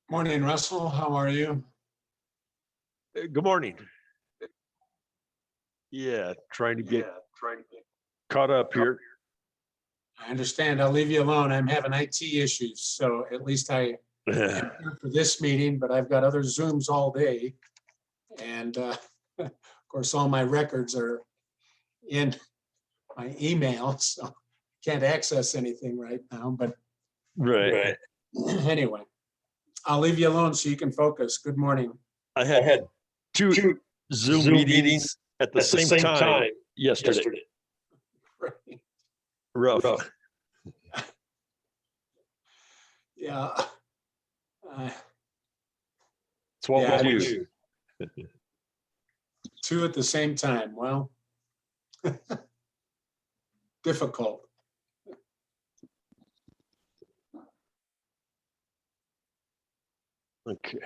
Morning, Russell. How are you? Good morning. Yeah, trying to get caught up here. I understand. I'll leave you alone. I'm having IT issues, so at least I am here for this meeting, but I've got other Zooms all day. And of course, all my records are in my email, so can't access anything right now. But Right. anyway, I'll leave you alone so you can focus. Good morning. I had two Zoom meetings at the same time yesterday. Rough. Yeah. It's what Yeah, we I do. Two at the same time. Well, difficult. Okay.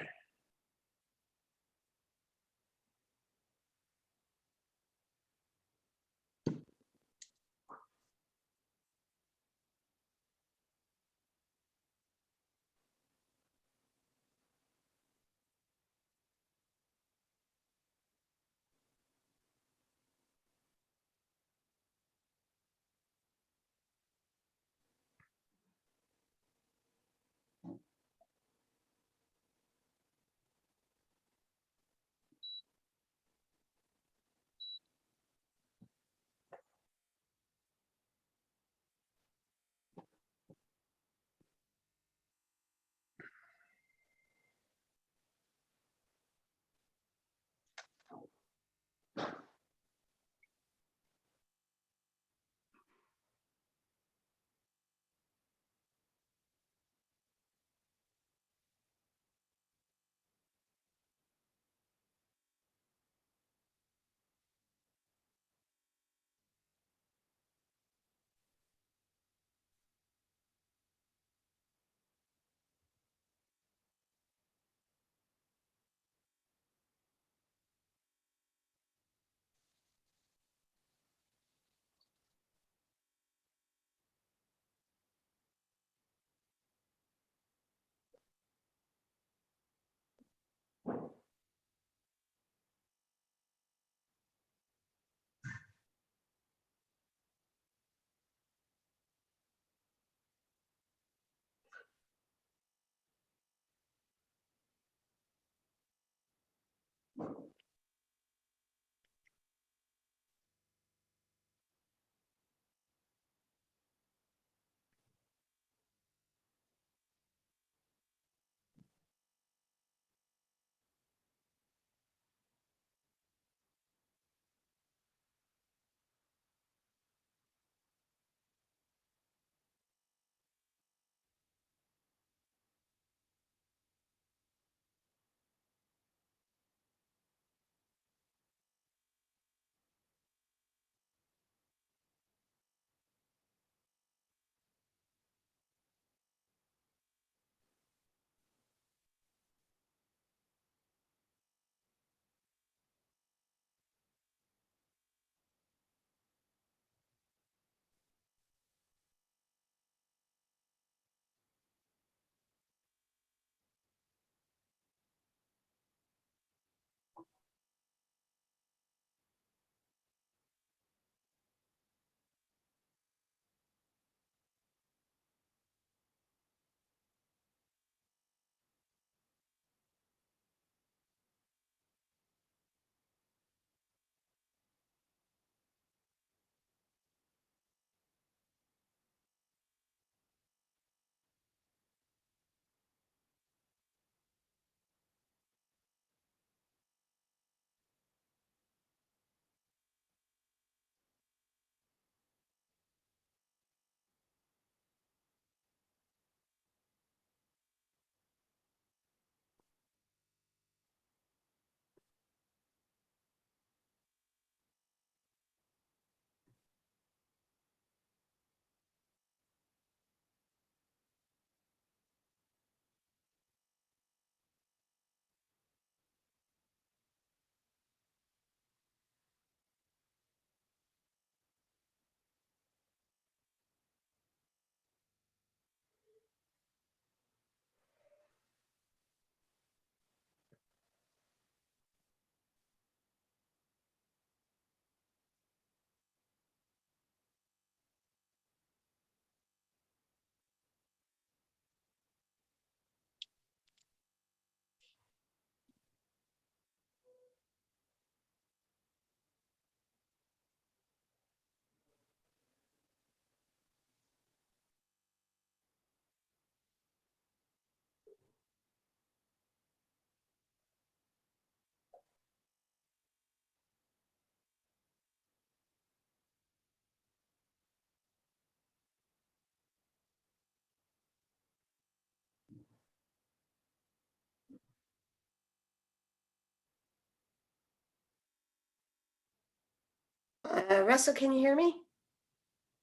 Russell, can you hear me?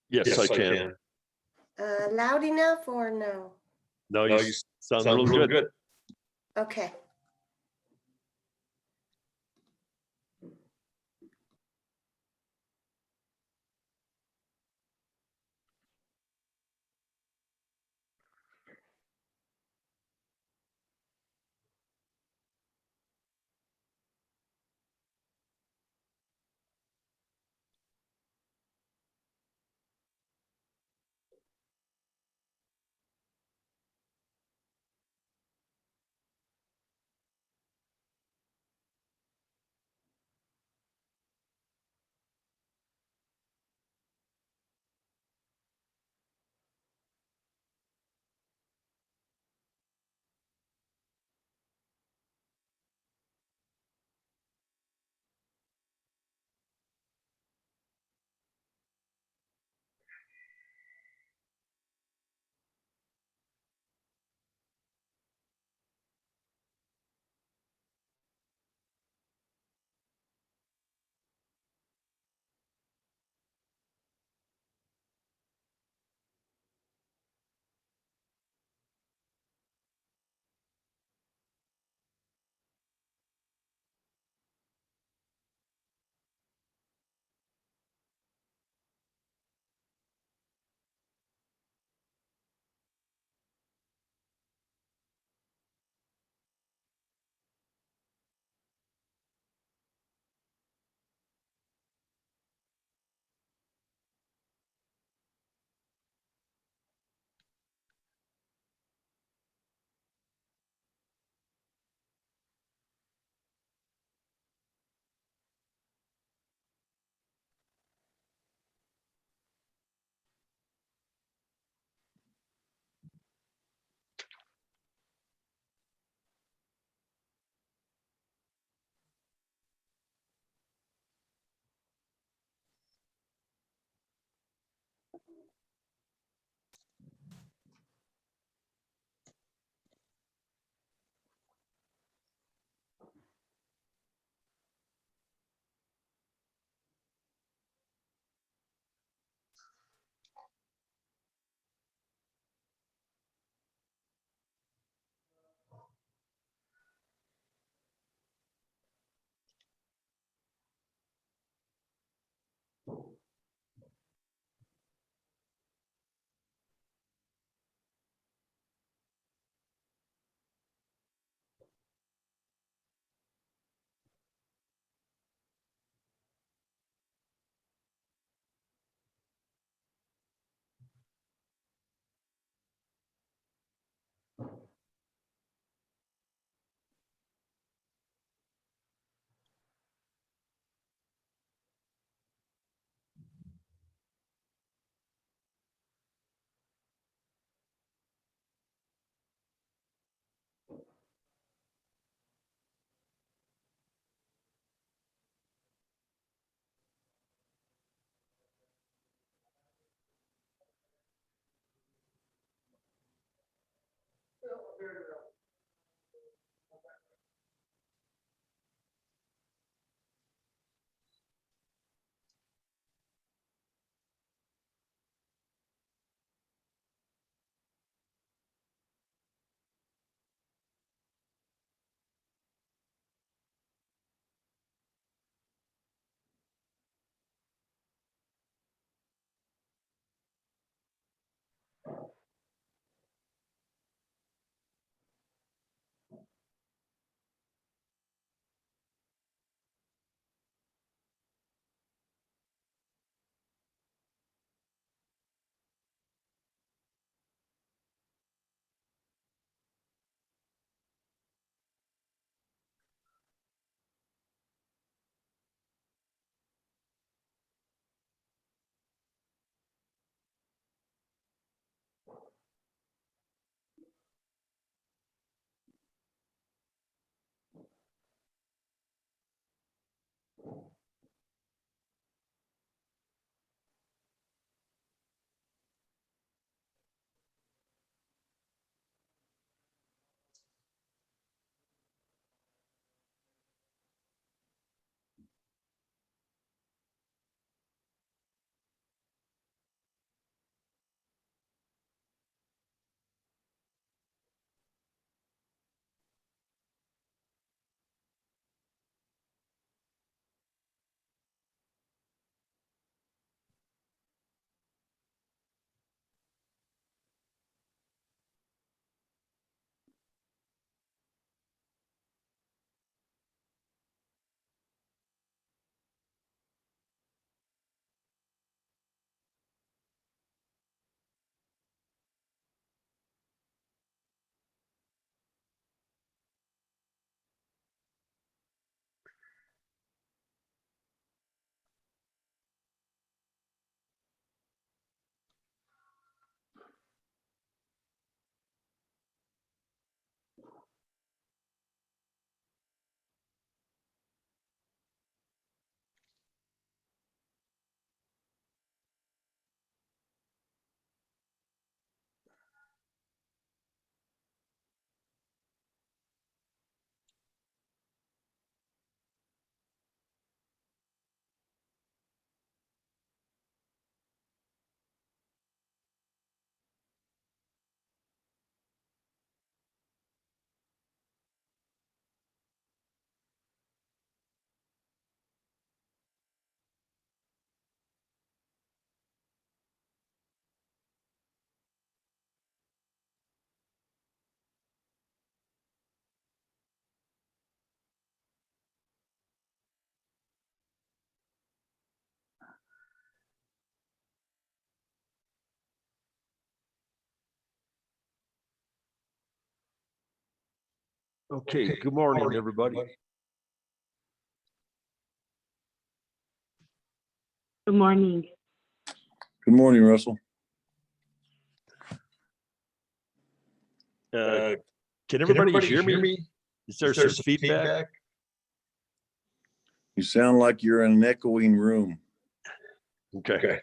Yes, I can. Loud enough or no? No, you sound real good. Okay. Okay, good morning, everybody. Good morning. Good morning, Russell. Can everybody hear me? Is there some feedback? You sound like you're in an echoing room. Okay.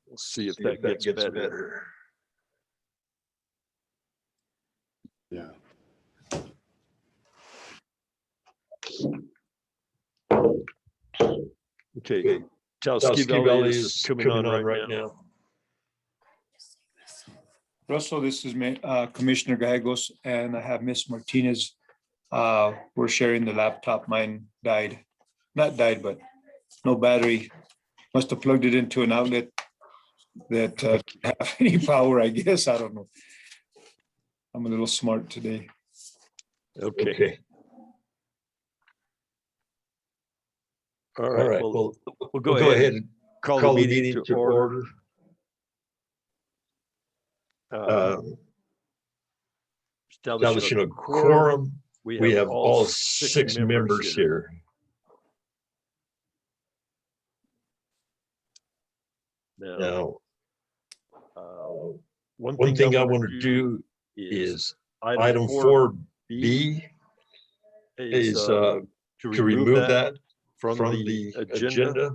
We'll see if that gets better. Yeah. Okay. Ski Valley is coming on right now. Russell, this is Commissioner Gallegos, and I have Miss Martinez. We're sharing the laptop. Mine died. Not died, but no battery. Must have plugged it into an outlet that didn't have any power, I guess. I don't know. I'm a little smart today. Okay. All right. Well, we'll go ahead and call the meeting to order. Establishing a quorum. We have all 6 members here. Now, one thing I want to do is item 4B is to remove that from the agenda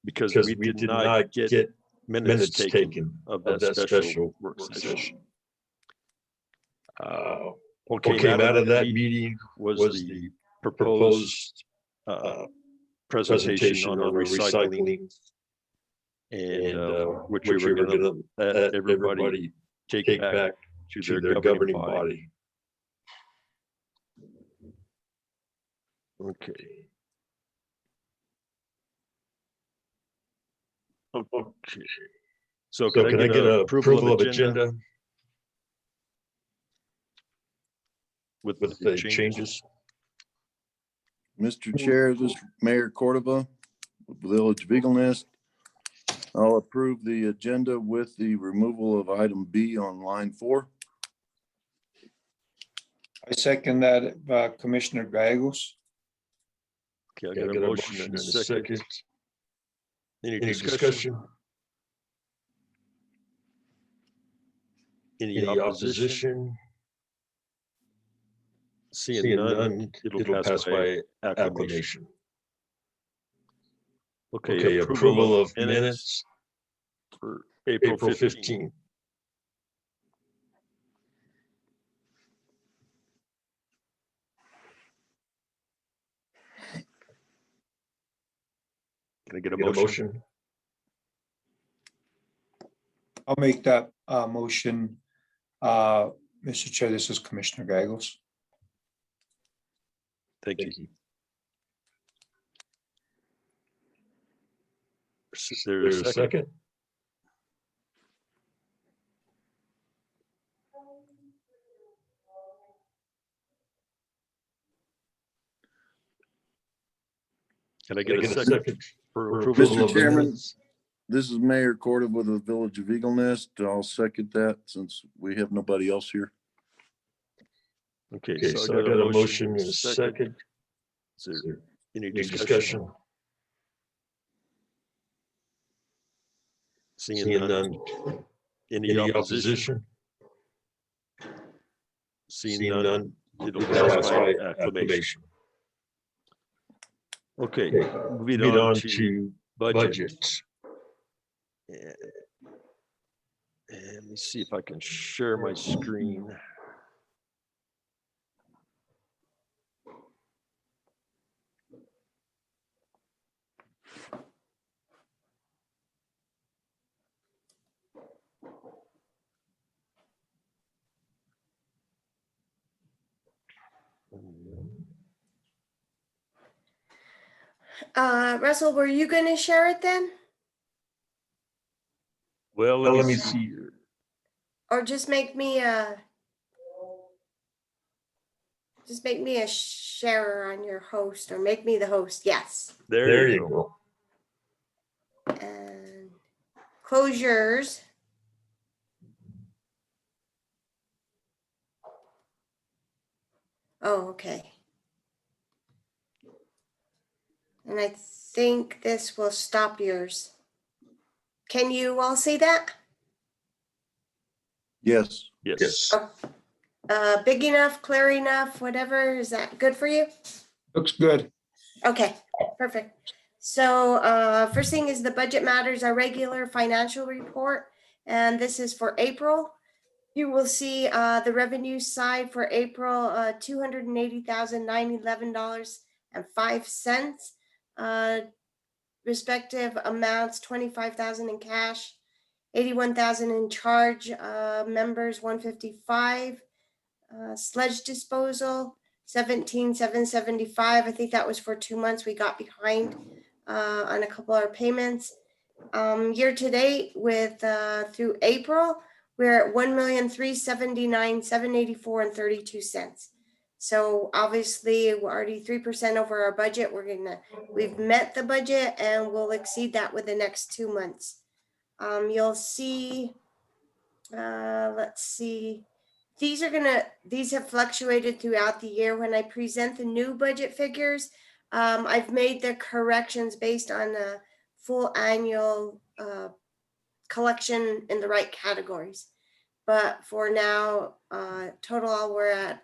because we did not get minutes taken of that special work session. What came out of that meeting was the proposed presentation on recycling, and which we were going to let everybody take back to their governing body. Okay. Okay. So can I get a approval of agenda with the changes? Mr. Chair, this is Mayor Cordova, Village of Eagle Nest. I'll approve the agenda with the removal of item B on line 4. I second that, Commissioner Gallegos. Okay, I got a motion and a second. Any discussion? Any opposition? Seeing none, it'll pass by acclamation. Okay, approval of minutes for April 15th. Can I get a motion? I'll make that motion. Mr. Chair, this is Commissioner Gallegos. Thank you. There's a second. Can I get a second for approval Mr. of the Chairman, minutes? this is Mayor Cordova with the Village of Eagle Nest. I'll second that since we have nobody else here. Okay, so I got a motion and a second. Is there any discussion? Seeing none. Any opposition? Seeing none, it'll pass by acclamation. Okay, moving on to budget. And let me see if I can share my screen. Russell, were you going to share it then? Well, let me see here. Or just make me a just make me a sharer on your host, or make me the host. Yes. There you go. And closures. Oh, okay. And I think this will stop yours. Can you all see that? Yes. Yes. Big enough, clear enough, whatever. Is that good for you? Looks good. Okay, perfect. So first thing is the budget matters, our regular financial report, and this is for April. You will see the revenue side for April, $280,911.05. Respective amounts, 25,000 in cash, 81,000 in charge, members 155. Sludge disposal, 17,775. I think that was for 2 months. We got behind on a couple of our payments. Year to date with through April, we're at 1,379,784.32. So obviously we're already 3% over our budget. We've met the budget and we'll exceed that with the next 2 months. You'll see, let's see. These have fluctuated throughout the year. When I present the new budget figures, I've made the corrections based on a full annual collection in the right categories. But for now, total, we're at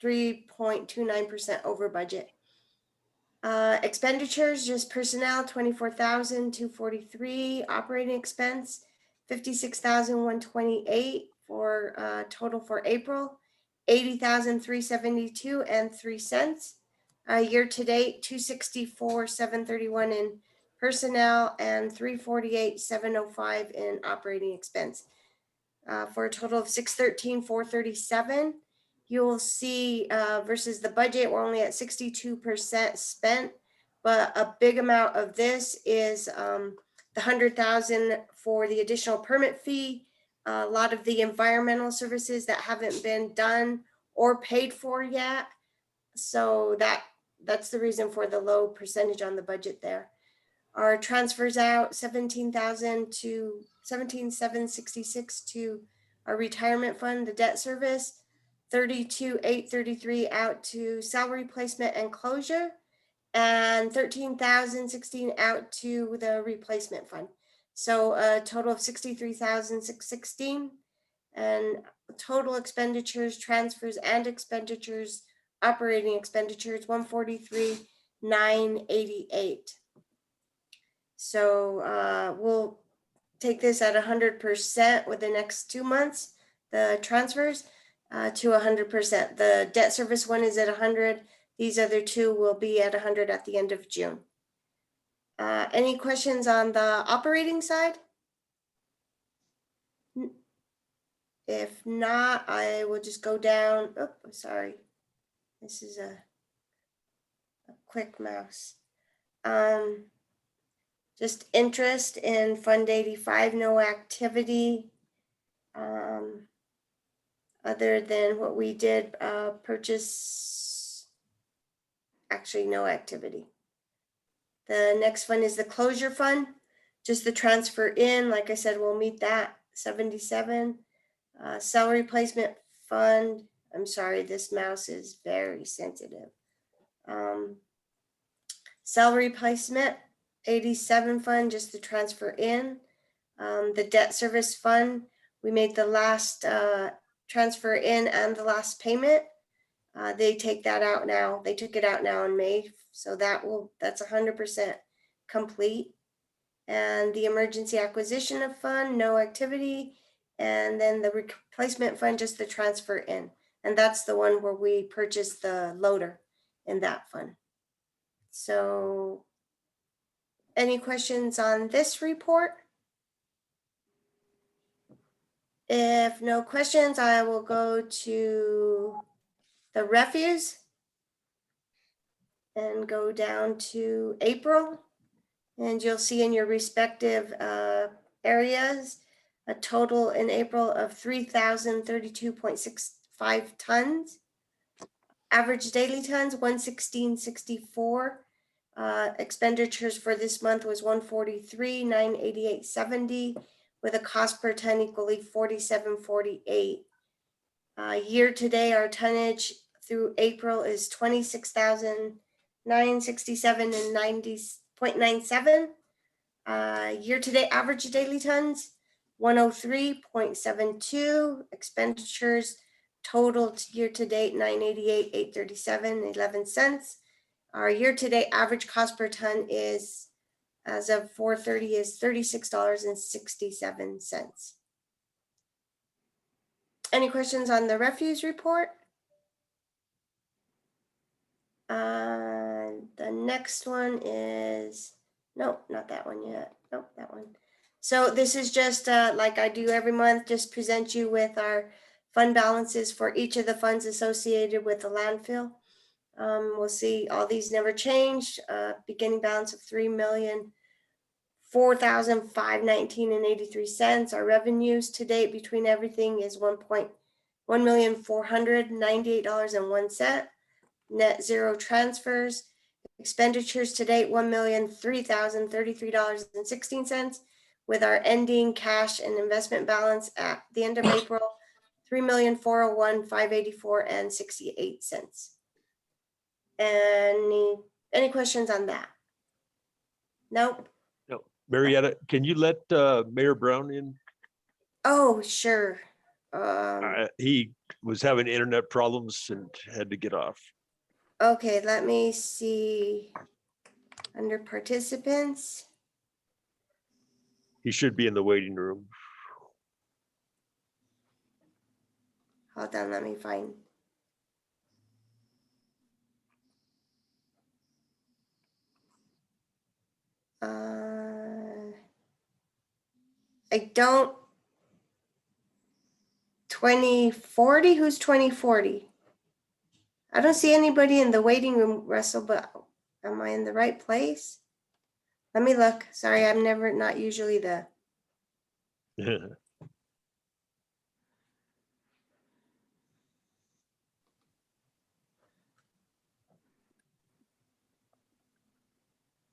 3.29% over budget. Expenditures, just personnel, 24,243. Operating expense, 56,128 for total for April, 80,372.03. Year to date, 264,731 in personnel and 348,705 in operating expense. For a total of 613,437. You'll see versus the budget, we're only at 62% spent, but a big amount of this is the 100,000 for the additional permit fee. A lot of the environmental services that haven't been done or paid for yet. So that's the reason for the low percentage on the budget there. Our transfers out 17,000 to 17,766 to our retirement fund, the debt service, 32,833 out to salary placement and closure, and 13,016 out to the replacement fund. So a total of 63,616, and total expenditures, transfers and expenditures, operating expenditures, 143,988. So we'll take this at 100% with the next 2 months, the transfers to 100%. The debt service one is at 100. These other two will be at 100 at the end of June. Any questions on the operating side? If not, I will just go down. Oh, sorry. This is a quick mouse. Just interest in Fund 85, no activity. Other than what we did purchase, actually no activity. The next fund is the closure fund, just the transfer in, like I said, we'll meet that, 77. Salary replacement fund, I'm sorry, this mouse is very sensitive. Salary replacement, 87 fund, just the transfer in. The debt service fund, we made the last transfer in and the last payment. They take that out now. They took it out now in May, so that's 100% complete. And the emergency acquisition of fund, no activity. And then the replacement fund, just the transfer in. And that's the one where we purchased the loader in that fund. So any questions on this report? If no questions, I will go to the refuse and go down to April. And you'll see in your respective areas, a total in April of 3,032.65 tons. Average daily tons, 116.64. Expenditures for this month was 143,988.70, with a cost per ton equally 47.48. Year to date, our tonnage through April is 26,967 and 90.97. Year to date average daily tons, 103.72. Expenditures totaled year to date 988, 837, 11 cents. Our year to date average cost per ton is, as of 4:30, is $36.67. Any questions on the refuse report? The next one is, nope, not that one yet. Nope, that one. So this is just like I do every month, just present you with our fund balances for each of the funds associated with the landfill. We'll see all these never changed. Beginning balance of 3,004,519.83. Our revenues to date between everything is $1,498.01. Net zero transfers. Expenditures to date, $1,003,033.16, with our ending cash and investment balance at the end of April, $3,401,584.68. Any questions on that? Nope. No, Marietta, can you let Mayor Brown in? Oh, sure. He was having internet problems and had to get off. Okay, let me see. Under participants. He should be in the waiting room. Hold on, let me find. I don't. 2040, who's 2040? I don't see anybody in the waiting room, Russell, but am I in the right place? Let me look. Sorry, I'm not usually the.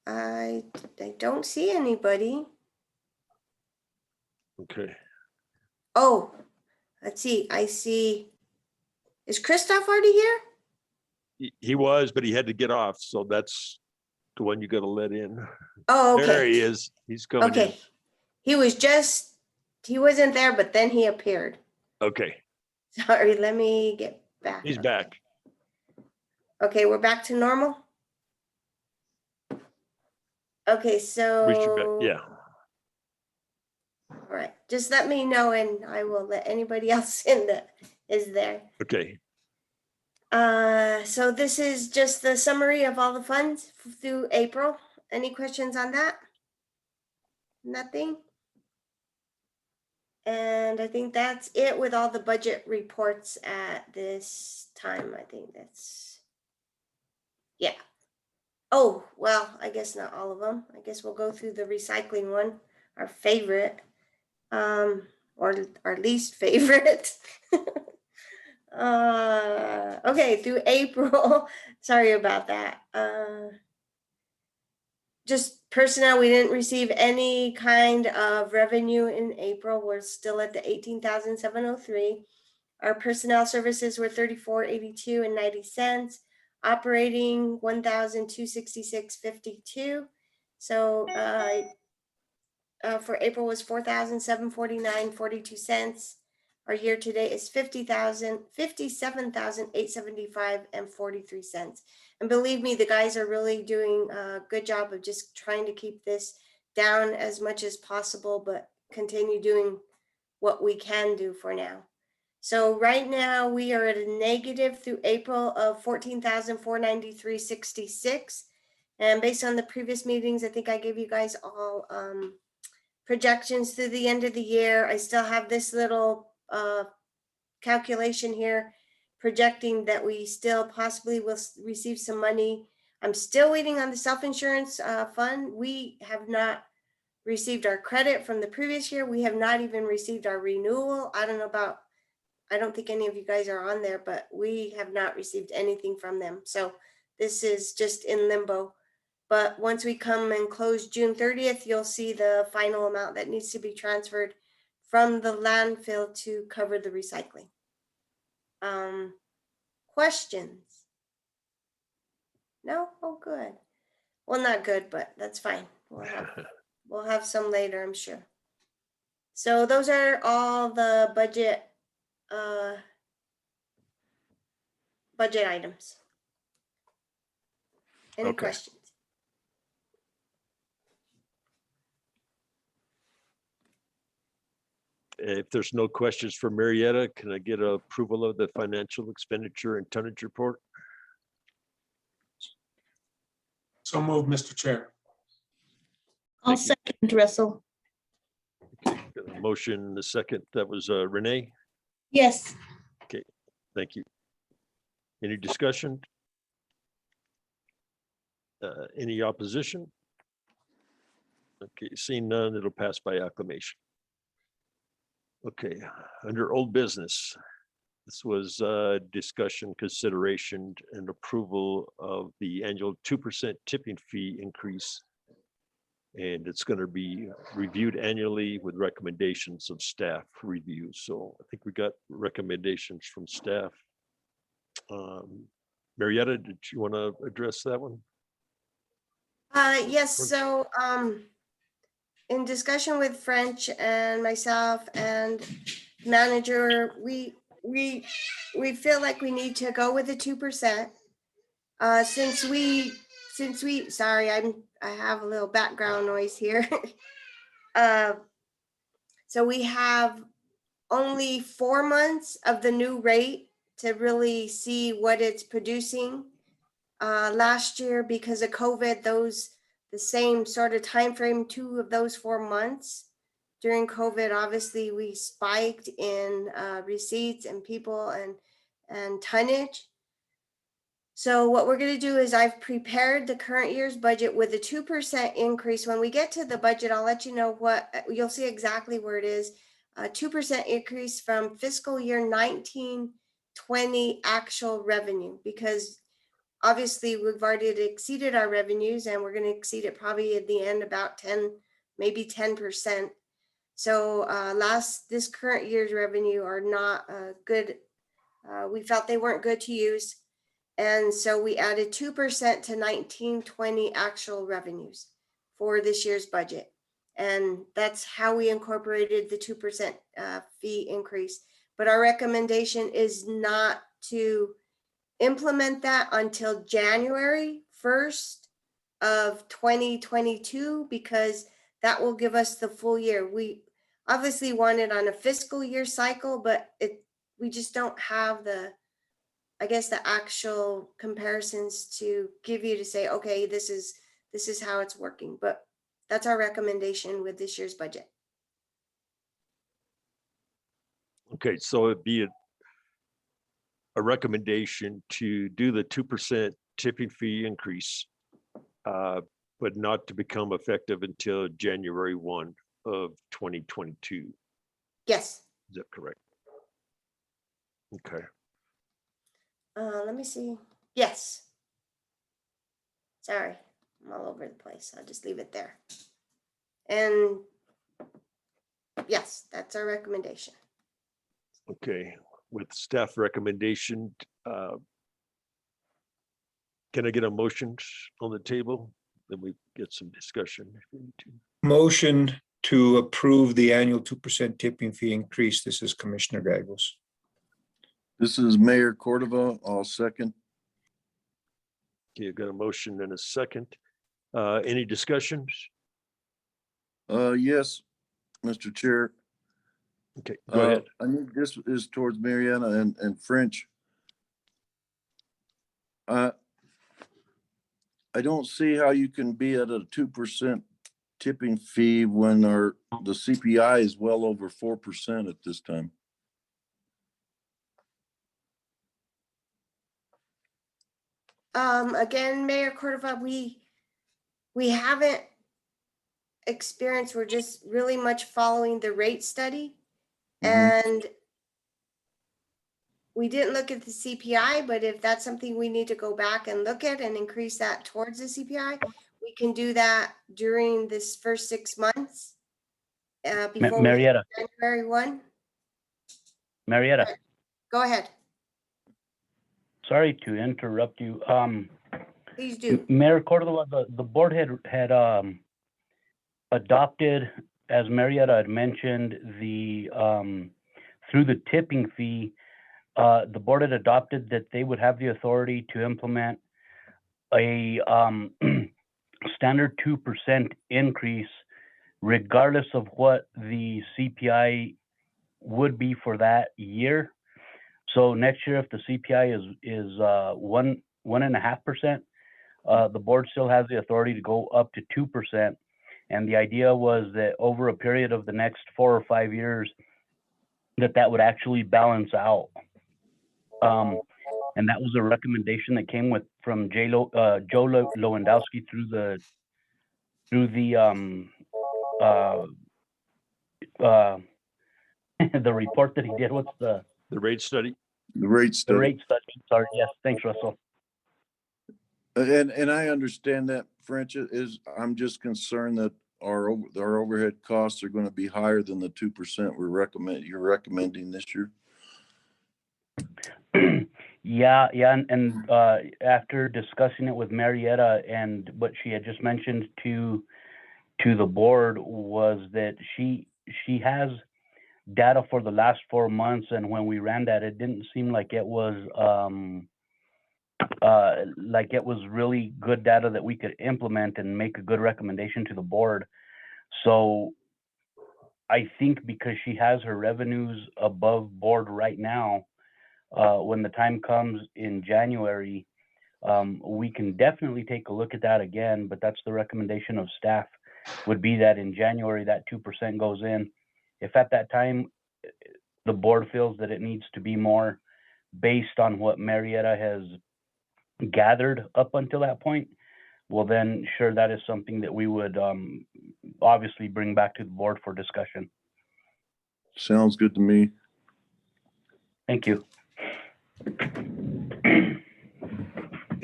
I don't see anybody. Okay. Oh, let's see. I see. Is Christoph already here? He was, but he had to get off. So that's the one you got to let in. Oh, okay. There he is. He's coming Okay. in. He wasn't there, but then he appeared. Okay. Sorry, let me get back. He's back. Okay, we're back to normal. Okay, so. Yeah. All right, just let me know and I will let anybody else in that is there. Okay. So this is just the summary of all the funds through April. Any questions on that? Nothing? And I think that's it with all the budget reports at this time. I think that's, yeah. Oh, well, I guess not all of them. I guess we'll go through the recycling one, our favorite, or our least favorite. Okay, through April. Sorry about that. Just personnel, we didn't receive any kind of revenue in April. We're still at the 18,703. Our personnel services were 34.82 and 90 cents. Operating 1,266.52. So for April was 4,749.42 cents. Our year to date is 57,875.43 cents. And believe me, the guys are really doing a good job of just trying to keep this down as much as possible, but continue doing what we can do for now. So right now we are at a negative through April of 14,493.66. And based on the previous meetings, I think I gave you guys all projections through the end of the year. I still have this little calculation here projecting that we still possibly will receive some money. I'm still waiting on the self-insurance fund. We have not received our credit from the previous year. We have not even received our renewal. I don't know about, I don't think any of you guys are on there, but we have not received anything from them. So this is just in limbo. But once we come and close June 30th, you'll see the final amount that needs to be transferred from the landfill to cover the recycling. Questions? No? Oh, good. Well, not good, but that's fine. We'll have some later, I'm sure. So those are all the budget items. Any Okay. questions? If there's no questions for Marietta, can I get approval of the financial expenditure and tonnage report? So moved, Mr. Chair. I'll Thank you. second Russell. Got a motion, the second, that was Renee. Yes. Thank you. Any discussion? Any opposition? Okay, seeing none, it'll pass by acclamation. Okay, under old business, this was discussion, consideration, and approval of the annual 2% tipping fee increase. And it's going to be reviewed annually with recommendations of staff review. So I think we got recommendations from staff. Marietta, did you want to address that one? Yes, so in discussion with French and myself and manager, we feel like we need to go with the 2%. Since we sorry, I have a little background noise here. So we have only 4 months of the new rate to really see what it's producing. Last year, because of COVID, the same sort of time frame, 2 of those 4 months during COVID, obviously we spiked in receipts and people and tonnage. So what we're going to do is I've prepared the current year's budget with a 2% increase. When we get to the budget, I'll let you know what you'll see exactly where it is. A 2% increase from fiscal year 19-20 actual revenue, because obviously we've already exceeded our revenues and we're going to exceed it probably at the end about 10, maybe 10%. So this current year's revenue are not good. We felt they weren't good to use. And so we added 2% to 19-20 actual revenues for this year's budget. And that's how we incorporated the 2% fee increase. But our recommendation is not to implement that until January 1st of 2022, because that will give us the full year. We obviously want it on a fiscal year cycle, but we just don't have the actual comparisons to give you to say, okay, this is how it's working. But that's our recommendation with this year's budget. Okay, so it'd be a recommendation to do the 2% tipping fee increase, but not to become effective until January 1 of 2022. Yes. Is that correct? Okay. Let me see. Yes. Sorry, I'm all over the place. I'll just leave it there. And yes, that's our recommendation. Okay, with staff recommendation, can I get a motion on the table? Then we get some discussion. Motion to approve the annual 2% tipping fee increase. This is Commissioner Gagos. This is Mayor Cordova. I'll second. Okay, I've got a motion and a second. Any discussions? Yes, Mr. Chair. Okay, go ahead. I think this is towards Mariana and French. I don't see how you can be at a 2% tipping fee when the CPI is well over 4% at this time. Again, Mayor Cordova, we haven't experienced, we're just really much following the rate study. And we didn't look at the CPI, but if that's something we need to go back and look at and increase that towards the CPI, we can do that during this first 6 months. Before we hit Marietta, January 1. Marietta, Go ahead, sorry to interrupt you. please do. Mayor Cordova, the board had adopted, as Marietta had mentioned, the through the tipping fee, the board had adopted that they would have the authority to implement a standard 2% increase regardless of what the CPI would be for that year. So next year, if the CPI is 1.5%, the board still has the authority to go up to 2%. And the idea was that over a period of the next 4 or 5 years, that would actually balance out. And that was a recommendation that came from Joe Lewandowski through the the report that he did. What's the rate study. The rate the study. rate study? Sorry, yes, thanks, Russell. And I understand that, French, I'm just concerned that our overhead costs are going to be higher than the 2% you're recommending this year. Yeah, and after discussing it with Marietta, and what she had just mentioned to the board was that she has data for the last 4 months, and when we ran that, it didn't seem like it was really good data that we could implement and make a good recommendation to the board. So I think because she has her revenues above board right now, when the time comes in January, we can definitely take a look at that again, but that's the recommendation of staff, would be that in January, that 2% goes in. If at that time, the board feels that it needs to be more based on what Marietta has gathered up until that point, well then, sure, that is something that we would obviously bring back to the board for discussion. Sounds good to me. Thank you.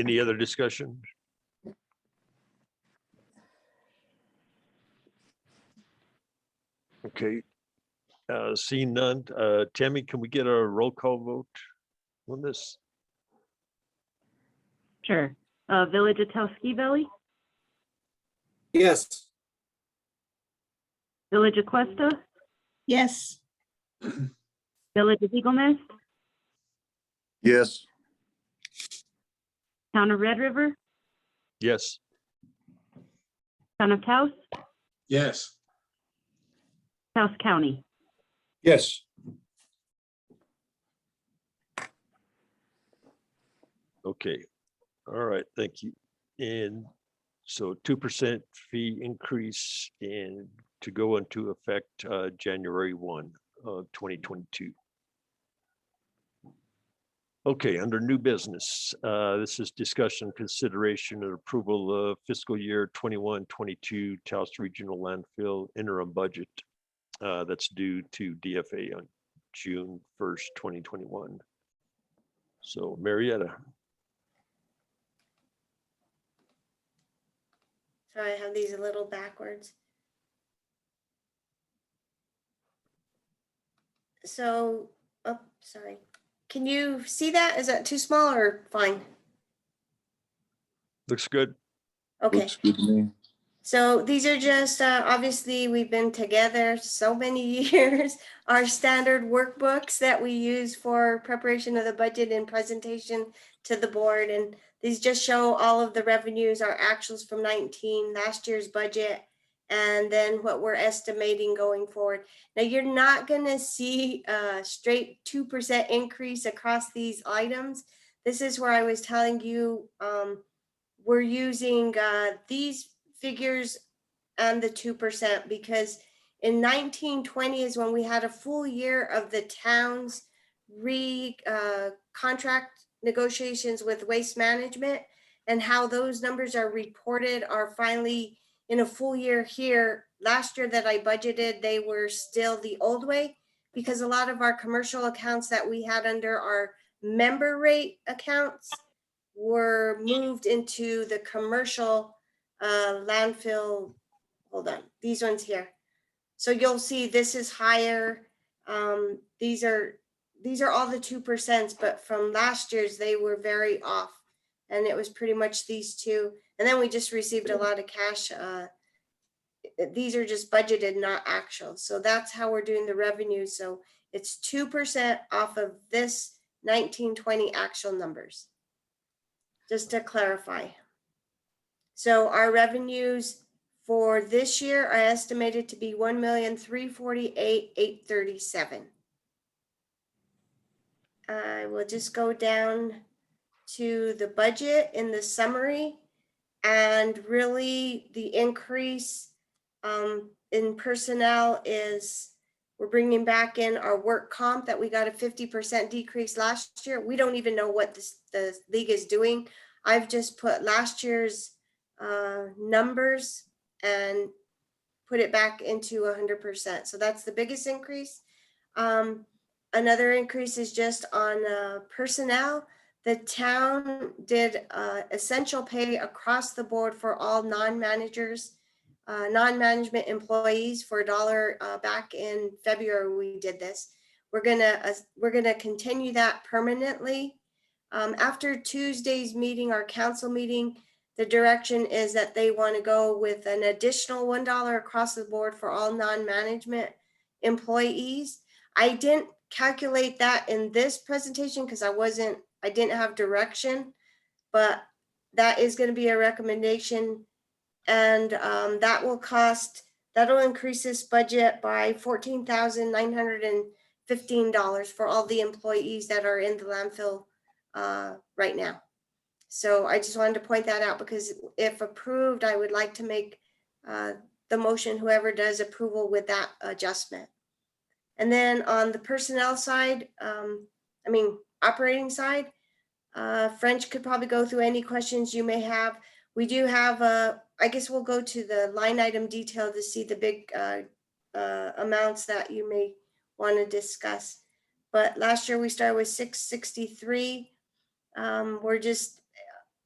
Any other discussion? Okay, seeing none. Tammy, can we get a roll call vote on this? Sure. Village of Towski Valley, Yes. Village of Cuesta, Yes. Village of Eagle Nest, Yes. Town of Red River, Yes. Town of Taos, Yes. Taos County. Yes. Okay, all right, thank you. And so 2% fee increase and to go into effect January 1 of 2022. Okay, under new business, this is discussion, consideration, and approval of fiscal year 21-22 Taos Regional Landfill interim budget that's due to DFA on June 1st, 2021. So Marietta. Sorry, I have these a little backwards. So, oh, sorry. Can you see that? Is that too small or fine? Looks good. Okay. Looks good to me. So these are just, obviously, we've been together so many years. Our standard workbooks that we use for preparation of the budget and presentation to the board. And these just show all of the revenues, our actuals from 19, last year's budget, and then what we're estimating going forward. Now, you're not going to see a straight 2% increase across these items. This is where I was telling you we're using these figures and the 2% because in 1920 is when we had a full year of the town's contract negotiations with waste management, and how those numbers are reported are finally in a full year here. Last year that I budgeted, they were still the old way because a lot of our commercial accounts that we had under our member rate accounts were moved into the commercial landfill. Hold on, these ones here. So you'll see this is higher. These are all the 2%, but from last year's, they were very off. And it was pretty much these two. And then we just received a lot of cash. These are just budgeted, not actual. So that's how we're doing the revenue. So it's 2% off of this 1920 actual numbers. Just to clarify. So our revenues for this year are estimated to be 1,348,837. I will just go down to the budget in the summary, and really the increase in personnel is we're bringing back in our work comp that we got a 50% decrease last year. We don't even know what the league is doing. I've just put last year's numbers and put it back into 100%. So that's the biggest increase. Another increase is just on personnel. The town did essential pay across the board for all non-managers, non-management employees for $1 back in February. We did this. We're gonna continue that permanently. After Tuesday's meeting, our council meeting, the direction is that they want to go with an additional $1 across the board for all non-management employees. I didn't calculate that in this presentation because I didn't have direction, but that is going to be a recommendation, and that'll increase this budget by $14,915 for all the employees that are in the landfill right now. So I just wanted to point that out because if approved, I would like to make the motion, whoever does approval with that adjustment. And then on the personnel side, operating side, French could probably go through any questions you may have. We do have, I guess we'll go to the line item detail to see the big amounts that you may want to discuss. But last year we started with 663. We're just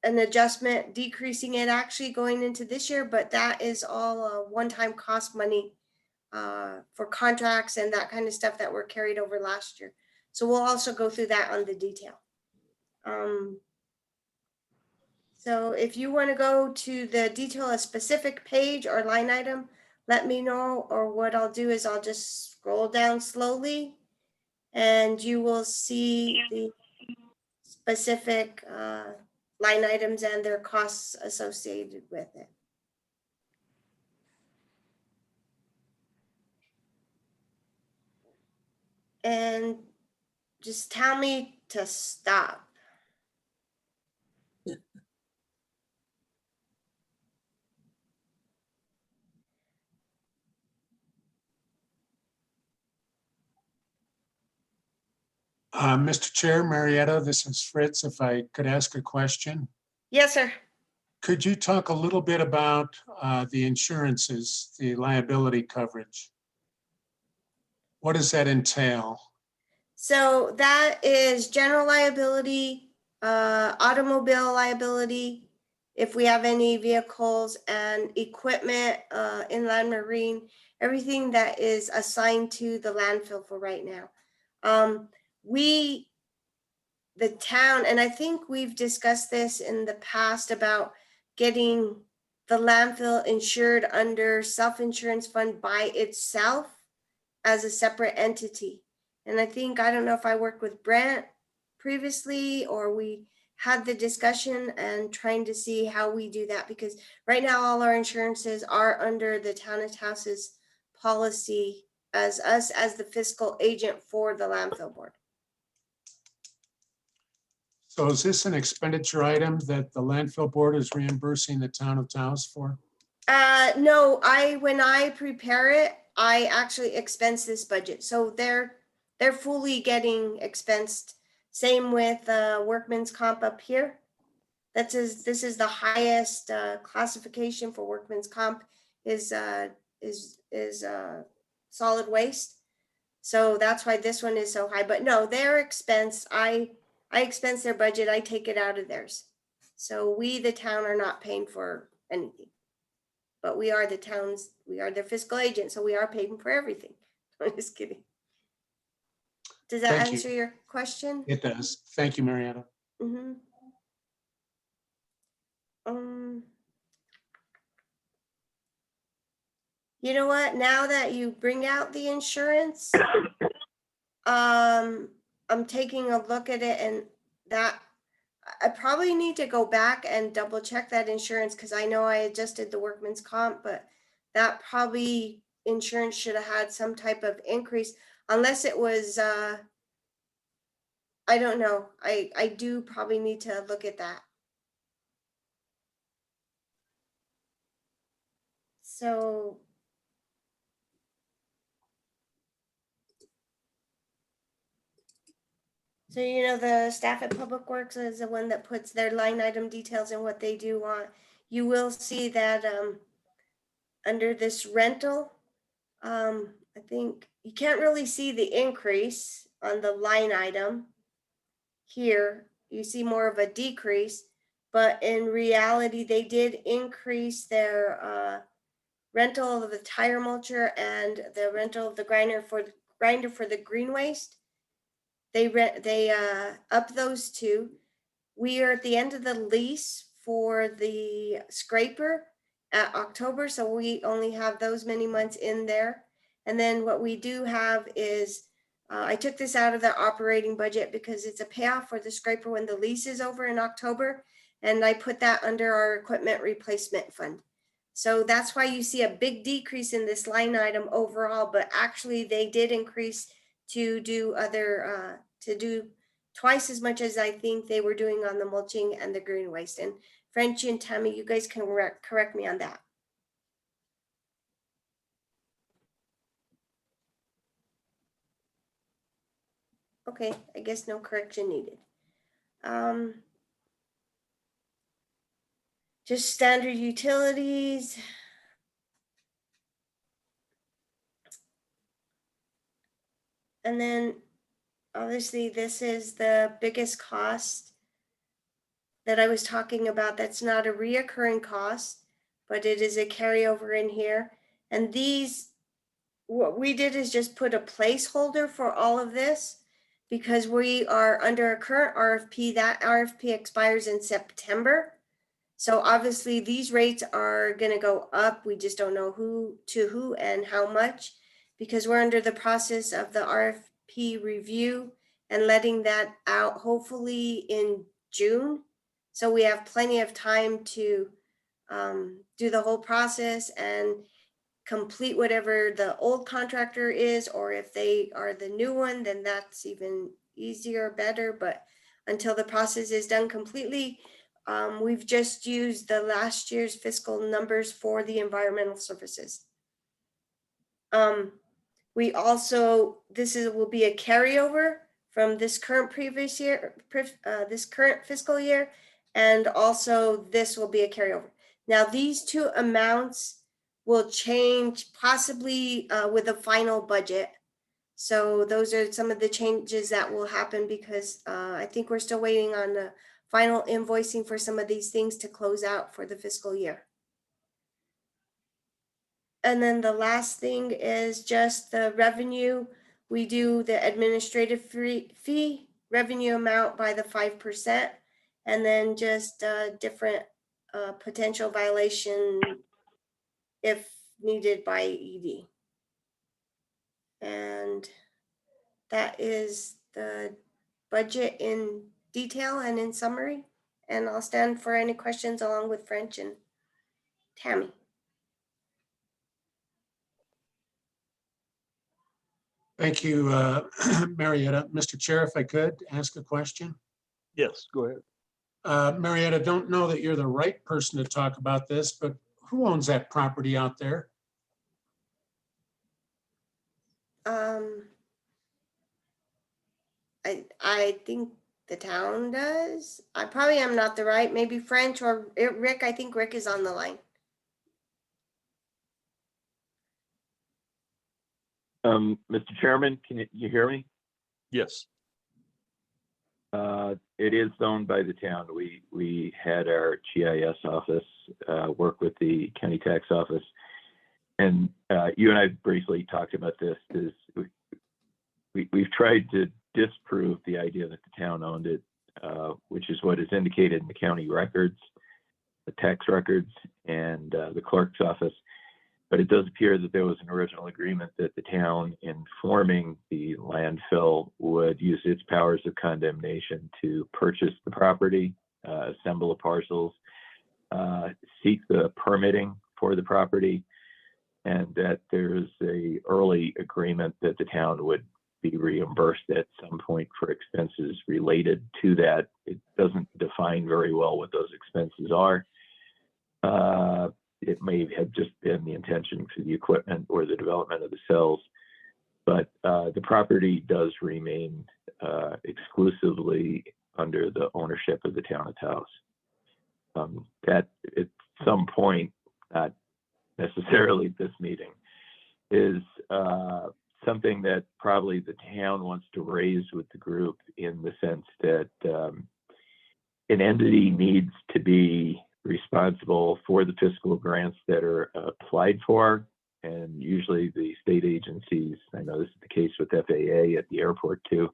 an adjustment, decreasing it actually going into this year, but that is all one-time cost money for contracts and that kind of stuff that were carried over last year. So we'll also go through that on the detail. So if you want to go to the detail, a specific page or line item, let me know, or what I'll do is I'll just scroll down slowly and you will see the specific line items and their costs associated with it. And just tell me to stop. Mr. Chair, Marietta, this is Fritz. If I could ask a question. Yes, sir. Could you talk a little bit about the insurances, the liability coverage? What does that entail? So that is general liability, automobile liability, if we have any vehicles, and equipment, inland marine, everything that is assigned to the landfill for right now. The town, and I think we've discussed this in the past about getting the landfill insured under self-insurance fund by itself as a separate entity. And I don't know if I worked with Brent previously or we had the discussion and trying to see how we do that, because right now all our insurances are under the town of Tause's policy as us as the fiscal agent for the landfill board. So is this an expenditure item that the landfill board is reimbursing the town of Taos for? No, when I prepare it, I actually expense this budget. So they're fully getting expensed. Same with workman's comp up here. This is the highest classification for workman's comp is solid waste. So that's why this one is so high, but no, their expense, I expense their budget, I take it out of theirs. So we, the town, are not paying for anything. But we are the town's, we are their fiscal agent, so we are paying for everything. I'm just kidding. Does that Thank you. answer your question? It does. Thank you, Marietta. Mhm. Um, you know what? Now that you bring out the insurance, I'm taking a look at it, and that I probably need to go back and double check that insurance, because I know I adjusted the workman's comp, but that probably insurance should have had some type of increase, unless it was I don't know. I do probably need to look at that. So you know, the staff at Public Works is the one that puts their line item details and what they do want. You will see that under this rental, I think you can't really see the increase on the line item. Here, you see more of a decrease, but in reality, they did increase their rental of the tire mulcher and the rental of the grinder for the green waste. They up those two. We are at the end of the lease for the scraper at October, so we only have those many months in there. And then what we do have is, I took this out of the operating budget because it's a payoff for the scraper when the lease is over in October. And I put that under our equipment replacement fund. So that's why you see a big decrease in this line item overall, but actually they did increase to do twice as much as I think they were doing on the mulching and the green waste. And French and Tammy, you guys can correct me on that. Okay, I guess no correction needed. Just standard utilities. And then obviously this is the biggest cost that I was talking about. That's not a reoccurring cost, but it is a carryover in here. And these, what we did is just put a placeholder for all of this because we are under a current RFP. That RFP expires in September. So obviously these rates are going to go up. We just don't know who to who and how much, because we're under the process of the RFP review and letting that out hopefully in June. So we have plenty of time to do the whole process and complete whatever the old contractor is, or if they are the new one, then that's even easier, better. But until the process is done completely, we've just used the last year's fiscal numbers for the environmental services. We also, will be a carryover from this current previous year, this current fiscal year, and also this will be a carryover. Now these two amounts will change possibly with the final budget. So those are some of the changes that will happen because I think we're still waiting on the final invoicing for some of these things to close out for the fiscal year. And then the last thing is just the revenue. We do the administrative fee revenue amount by the 5%, and then just different potential violation if needed by ED. And that is the budget in detail and in summary. And I'll stand for any questions along with French and Tammy. Thank you, Marietta. Mr. Chair, if I could ask a question. Yes, go ahead. Marietta, don't know that you're the right person to talk about this, but who owns that property out there? I think the town does. I probably am not the right, maybe French or Rick. I think Rick is on the line. Mr. Chairman, can you hear me? Yes. It is owned by the town. We had our GIS office work with the county tax office. And you and I briefly talked about this. We've tried to disprove the idea that the town owned it, which is what is indicated in the county records, the tax records, and the clerk's office. But it does appear that there was an original agreement that the town, in forming the landfill, would use its powers of condemnation to purchase the property, assemble the parcels, seek the permitting for the property, and that there's a early agreement that the town would be reimbursed at some point for expenses related to that. It doesn't define very well what those expenses are. It may have just been the intention for the equipment or the development of the cells, but the property does remain exclusively under the ownership of the town of Taos. That at some point, not necessarily this meeting, is something that probably the town wants to raise with the group, in the sense that an entity needs to be responsible for the fiscal grants that are applied for. And usually the state agencies, I know this is the case with FAA at the airport too,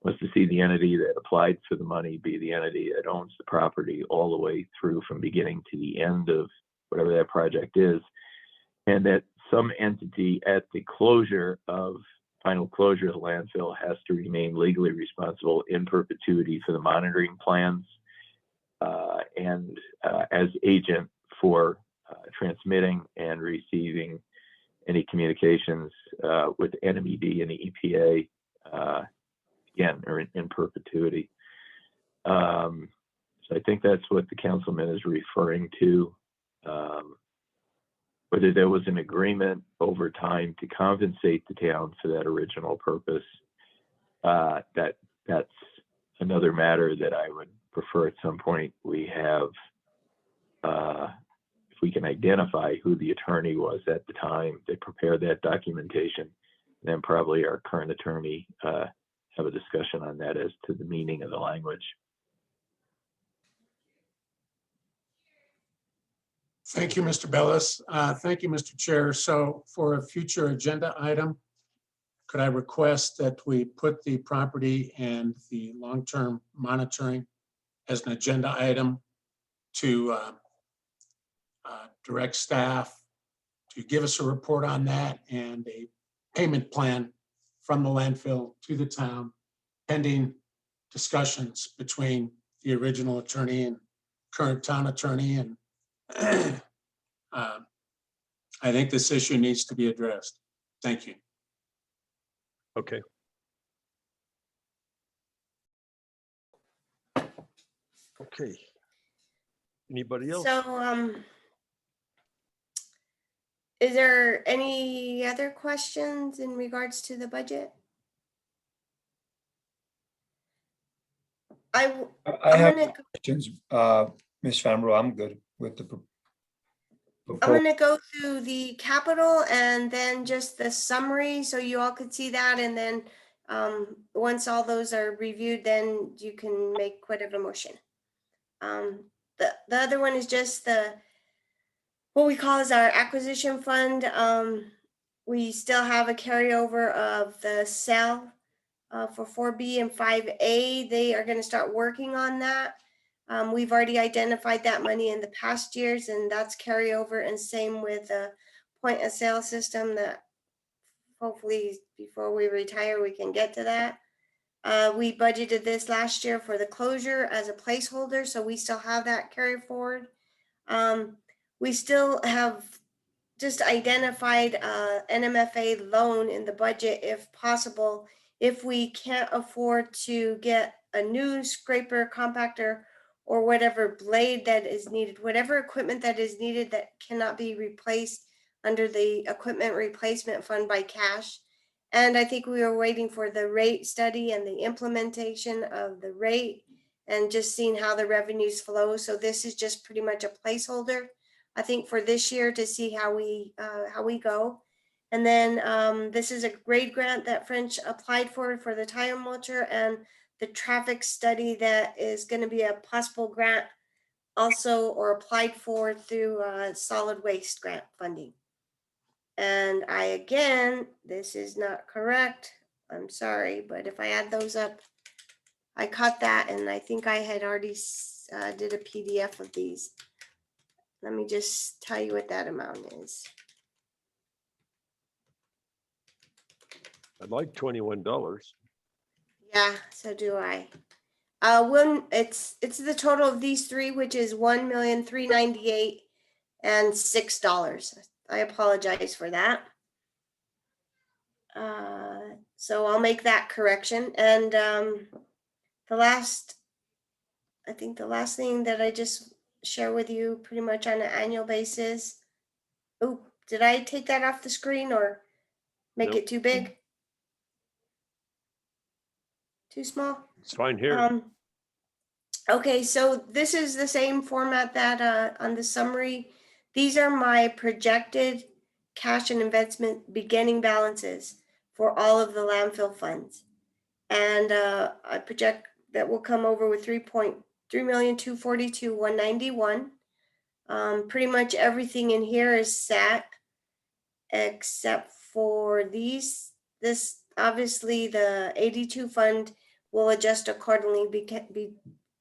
wants to see the entity that applied for the money be the entity that owns the property all the way through, from beginning to the end of whatever that project is. And that some entity at the final closure of the landfill has to remain legally responsible in perpetuity for the monitoring plans, and as agent for transmitting and receiving any communications with NMED and the EPA, again, or in perpetuity. So I think that's what the councilman is referring to. Whether there was an agreement over time to compensate the town for that original purpose, that's another matter that I would prefer at some point we have, if we can identify who the attorney was at the time that prepared that documentation, then probably our current attorney have a discussion on that as to the meaning of the language. Thank you, Mr. Bellis. Thank you, Mr. Chair. So for a future agenda item, could I request that we put the property and the long-term monitoring as an agenda item to direct staff to give us a report on that and a payment plan from the landfill to the town, pending discussions between the original attorney and current town attorney. And I think this issue needs to be addressed. Thank you. Okay. Okay. Anybody else? So, is there any other questions in regards to the budget? I I'm have gonna, questions, Ms. Fambro. I'm good with the I'm proposal. gonna go through the capital and then just the summary so you all could see that. And then once all those are reviewed, then you can make whatever motion. The other one is just what we call is our acquisition fund. We still have a carryover of the cell for 4B and 5A. They are going to start working on that. We've already identified that money in the past years, and that's carryover. And same with the point of sale system that hopefully before we retire, we can get to that. We budgeted this last year for the closure as a placeholder, so we still have that carry forward. We still have just identified NMFA loan in the budget if possible, if we can't afford to get a new scraper, compactor, or whatever blade that is needed, whatever equipment that is needed that cannot be replaced under the equipment replacement fund by cash. And I think we were waiting for the rate study and the implementation of the rate and just seeing how the revenues flow. So this is just pretty much a placeholder, I think, for this year to see how we go. And then this is a grade grant that French applied for the tire mulcher and the traffic study that is going to be a possible grant also or applied for through solid waste grant funding. And again, this is not correct. I'm sorry, but if I add those up, I caught that and I think I had already did a PDF of these. Let me just tell you what that amount is. I'd like $21. Yeah, so do I. When it's the total of these three, which is $1,398,000 and $6. I apologize for that. So I'll make that correction. And I think the last thing that I just share with you pretty much on an annual basis. Oh, did I take that off the screen or make Nope. it too big? Too small? It's fine here. Okay, so this is the same format that on the summary. These are my projected cash and investment beginning balances for all of the landfill funds. And I project that we'll come over with 3,242,191. Pretty much everything in here is set except for these. This obviously the 82 fund will adjust accordingly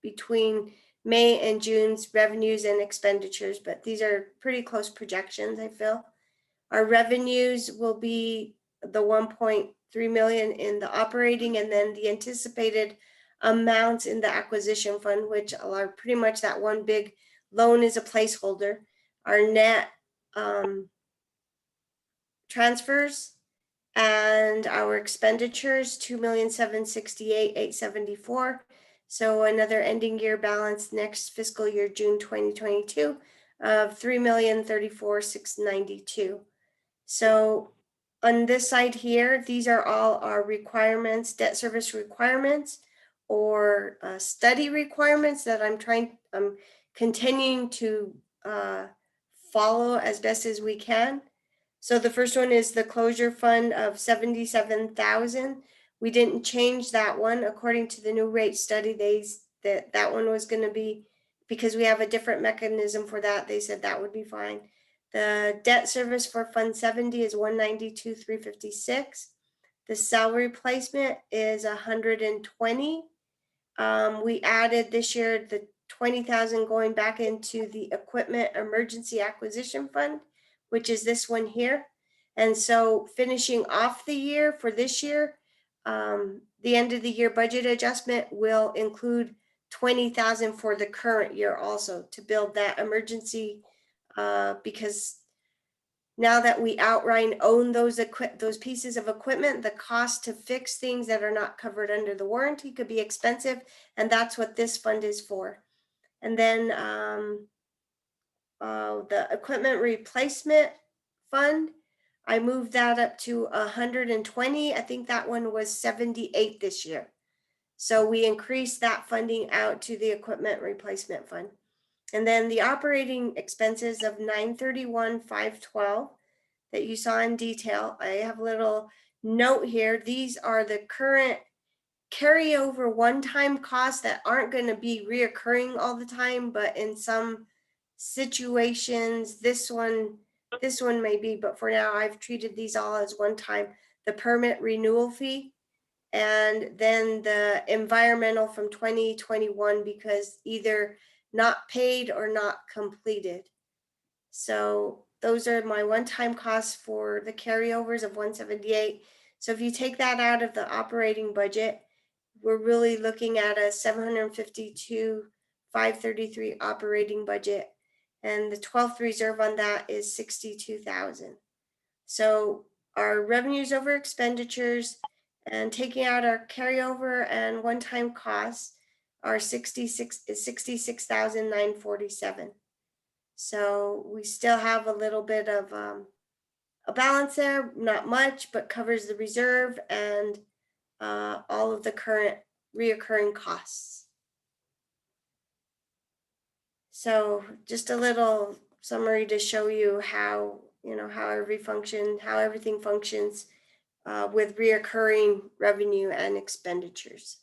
between May and June's revenues and expenditures, but these are pretty close projections, I feel. Our revenues will be the 1.3 million in the operating and then the anticipated amounts in the acquisition fund, which are pretty much that one big loan is a placeholder. Our net transfers and our expenditures, 2,768,874. So another ending year balance next fiscal year, June 2022 of 3,034,692. So on this side here, these are all our requirements, debt service requirements or study requirements that I'm continuing to follow as best as we can. So the first one is the closure fund of 77,000. We didn't change that one according to the new rate study. That one was going to be, because we have a different mechanism for that. They said that would be fine. The debt service for Fund 70 is 192,356. The salary replacement is 120. We added this year the 20,000 going back into the equipment emergency acquisition fund, which is this one here. And so finishing off the year for this year, the end of the year budget adjustment will include 20,000 for the current year also to build that emergency, because now that we outright own those pieces of equipment, the cost to fix things that are not covered under the warranty could be expensive, and that's what this fund is for. And then the equipment replacement fund, I moved that up to 120. I think that one was 78 this year. So we increased that funding out to the equipment replacement fund. And then the operating expenses of 931,512 that you saw in detail. I have a little note here. These are the current carryover one-time costs that aren't going to be reoccurring all the time, but in some situations, this one may be, but for now I've treated these all as one time. The permit renewal fee and then the environmental from 2021 because either not paid or not completed. So those are my one-time costs for the carryovers of 178. So if you take that out of the operating budget, we're really looking at a 752,533 operating budget. And the 12th reserve on that is 62,000. So our revenues over expenditures and taking out our carryover and one-time costs are 66,947. So we still have a little bit of a balance there, not much, but covers the reserve and all of the current reoccurring costs. So just a little summary to show you how how everything functions with reoccurring revenue and expenditures.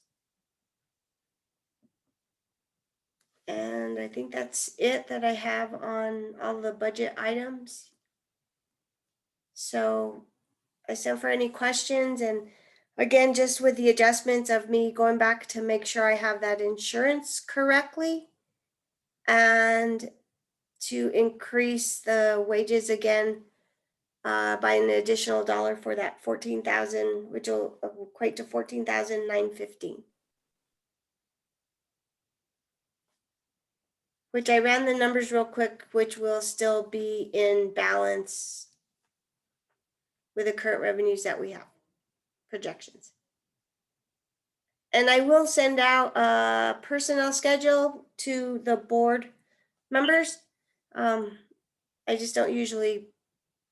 And I think that's it that I have on all the budget items. So I sent for any questions, and again, just with the adjustments of me going back to make sure I have that insurance correctly, and to increase the wages again by an additional $1 for that 14,000, which will equate to 14,915. Which I ran the numbers real quick, which will still be in balance with the current revenues that we have, projections. And I will send out a personnel schedule to the board members. I just don't usually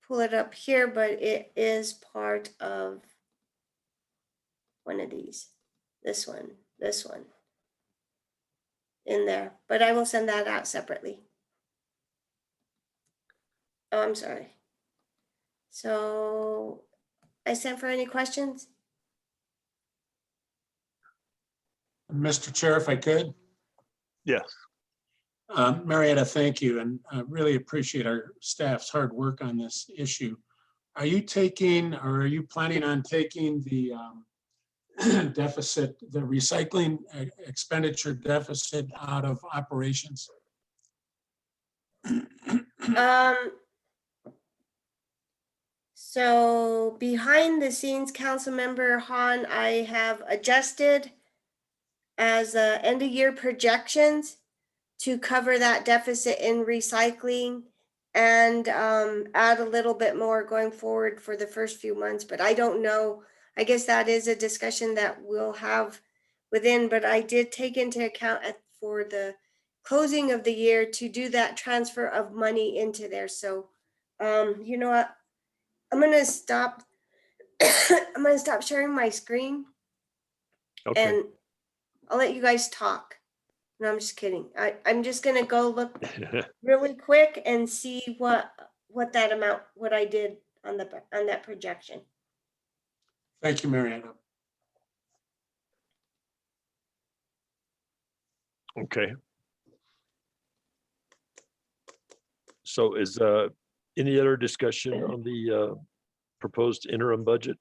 pull it up here, but it is part of one of these. This one in there, but I will send that out separately. Oh, I'm sorry. So I sent for any questions? Mr. Chair, if I could. Yes. Marietta, thank you, and really appreciate our staff's hard work on this issue. Are you taking, or are you planning on taking the deficit, the recycling expenditure deficit out of operations? So behind the scenes, Councilmember Hahn, I have adjusted as end of year projections to cover that deficit in recycling, and add a little bit more going forward for the first few months, but I don't know. I guess that is a discussion that we'll have within, but I did take into account for the closing of the year to do that transfer of money into there. So you know what? I'm gonna stop. I'm gonna stop sharing my screen, Okay. and I'll let you guys talk. No, I'm just kidding. I'm just gonna go look really quick and see what that amount, what I did on that projection. Thank you, Marietta. Okay. So is any other discussion on the proposed interim budget?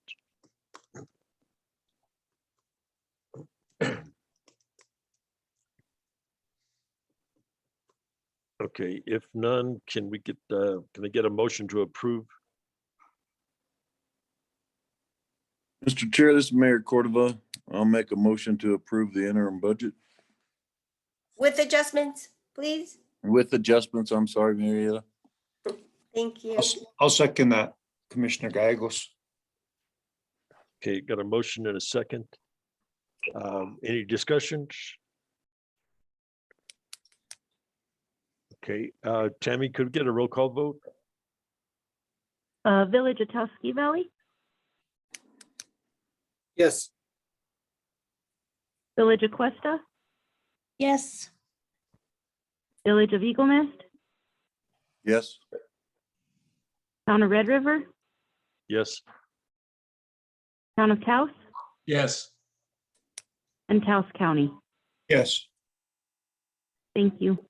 Okay, if none, can I get a motion to approve? Mr. Chair, this is Mayor Cordova. I'll make a motion to approve the interim budget With adjustments, please. with adjustments. I'm sorry, Marietta. Thank you. I'll second that, Commissioner Gallegos. Okay, got a motion and a second. Any discussions? Okay, Tammy, could we get a roll call vote? Village of Tusky Valley, Yes. Village of Cuesta, Yes. Village of Eagle Nest, Yes. Town of Red River, Yes. Town of Taos, Yes. and Taos County. Yes. Thank you.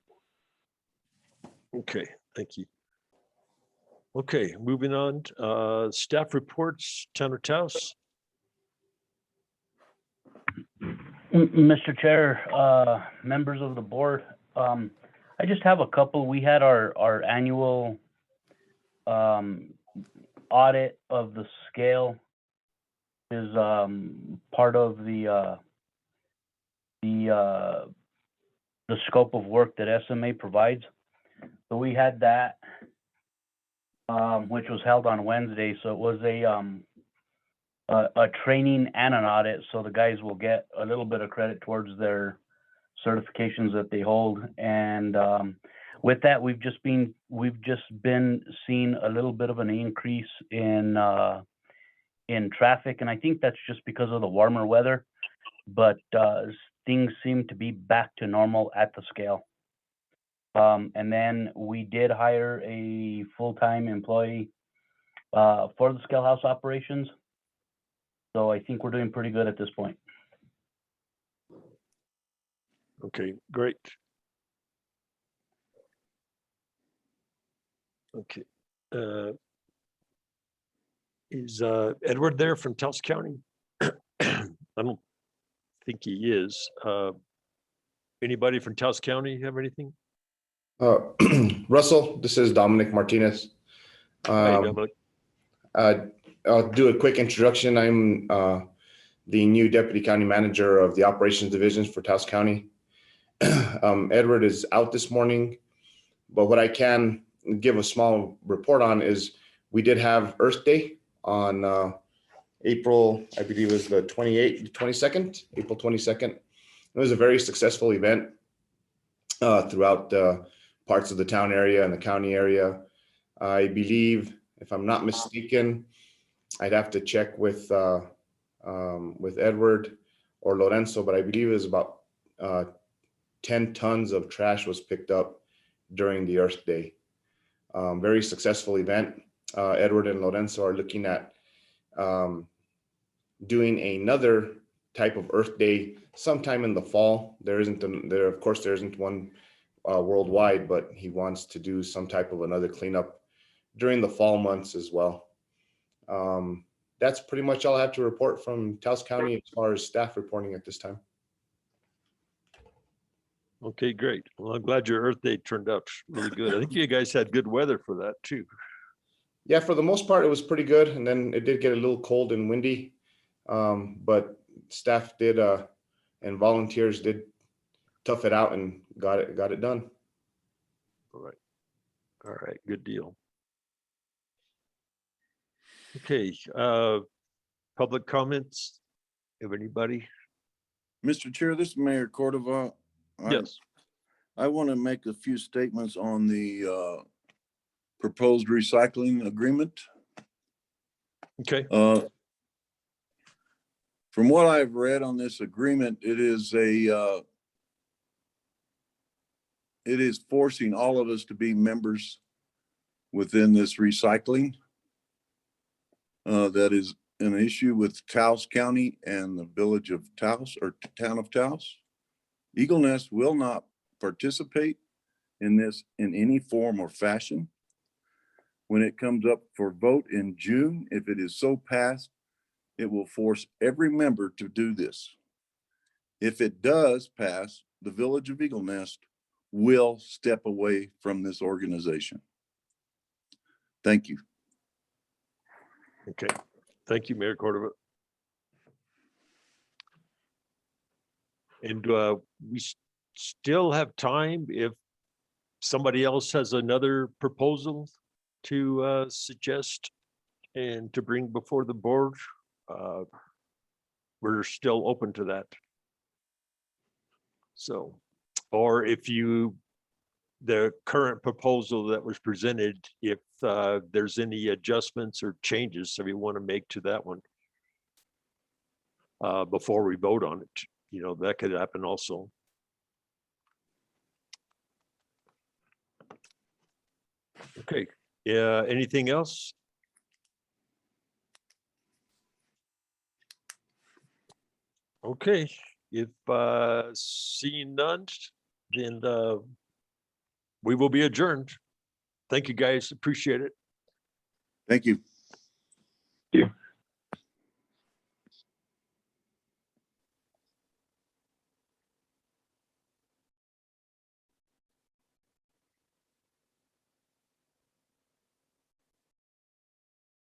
Okay, thank you. Okay, moving on, staff reports, Town of Taos. Mr. Chair, members of the board, I just have a couple. We had our annual audit of the scale is part of the scope of work that SMA provides. So we had that, which was held on Wednesday. So it was a training and an audit. So the guys will get a little bit of credit towards their certifications that they hold. And with that, we've just been seeing a little bit of an increase in traffic, and I think that's just because of the warmer weather. But things seem to be back to normal at the scale. And then we did hire a full-time employee for the scale house operations. So I think we're doing pretty good at this point. Okay, great. Okay. Is Edward there from Taos County? I don't think he is. Anybody from Taos County have anything? Russell, this is Dominic Martinez. Hi, Dominic. I'll do a quick introduction. I'm the new Deputy County Manager of the Operations Divisions for Taos County. Edward is out this morning, but what I can give a small report on is we did have Earth Day on April, I believe it was the 22nd, April 22nd. It was a very successful event throughout parts of the town area and the county area. I believe, if I'm not mistaken, I'd have to check with Edward or Lorenzo, but I believe it was about 10 tons of trash was picked up during the Earth Day. Very successful event. Edward and Lorenzo are looking at doing another type of Earth Day sometime in the fall. Of course, there isn't one worldwide, but he wants to do some type of another cleanup during the fall months as well. That's pretty much all I have to report from Taos County as far as staff reporting at this time. Okay, great. Well, I'm glad your Earth Day turned out really good. I think you guys had good weather for that too. Yeah, for the most part, it was pretty good. And then it did get a little cold and windy. But staff did and volunteers did tough it out and got it done. All right. All right, good deal. Okay, public comments. Have anybody? Mr. Chair, this is Mayor Cordova. Yes. I want to make a few statements on the proposed recycling agreement. Okay. From what I've read on this agreement, it is forcing all of us to be members within this recycling. That is an issue with Taos County and the village of Taos or town of Taos. Eagle Nest will not participate in this in any form or fashion. When it comes up for vote in June, if it is so passed, it will force every member to do this. If it does pass, the village of Eagle Nest will step away from this organization. Thank you. Okay. Thank you, Mayor Cordova. And we still have time if somebody else has another proposal to suggest and to bring before the board. We're still open to that. So, or if the current proposal that was presented, if there's any adjustments or changes that we want to make to that one before we vote on it, that could happen also. Okay, anything else? Okay, if seeing none, then we will be adjourned. Thank you, guys. Appreciate it. Thank you.